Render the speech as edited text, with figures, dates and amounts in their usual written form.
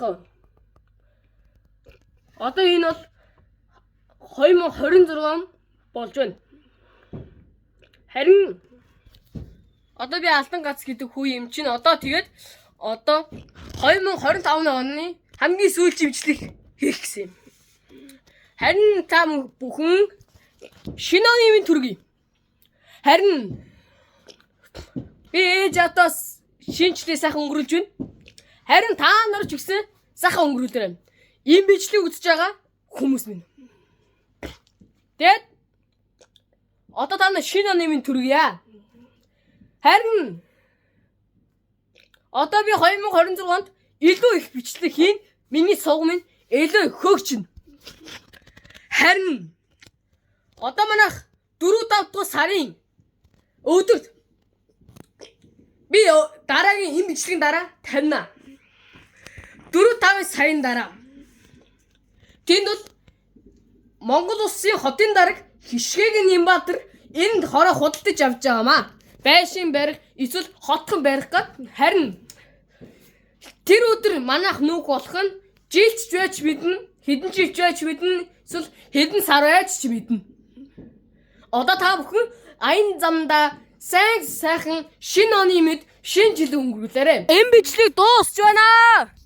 ялгаа. Одоо энэ бол 2026 болж байна. Харин одоо би Алтан гац гэдэг хүү юм чинь одоо 2025 оны хамгийн сүүлчийн имжлэг хийх гэсэн юм. Харин та бүхэн шинэ оны минь төргий. Харин би ээж атаас шинжлэх сайхан өнгөрүүлж байна. Харин та нар ч гэсэн сайхан өнгөрүүлээрэй. Ийм бичлэг үзэж байгаа хүмүүс минь. Тэгэд одоо та нар шинэ оны минь төргийа. Харин одоо би 2026-нд илүү их бичлэг хийн. Миний сувг минь илүү хөгжинэ. Харин одоо манайх 4-5 дахь сарын өдөрт би дараагийн энэ бичлэгийн дараа тавина. 4-5 сарын дараа тэнд бол Монгол улсын хотын дарга Хишгэгийн Нямбатар энд хороо худалдаж авч байгаамаа. Байшин барих эсвэл хотхон барих гад харин тэр өдөр манайх нүг болох нь жилч байж мэднэ, хэдэн жилч байж мэднэ, эсвэл хэдэн сар байж ч мэднэ. Одоо та бүхэн аян замдаа сайхан шинэ оны мэд шинэ жил өнгөрүүлээрэй. Энэ бичлэг дуусч байна.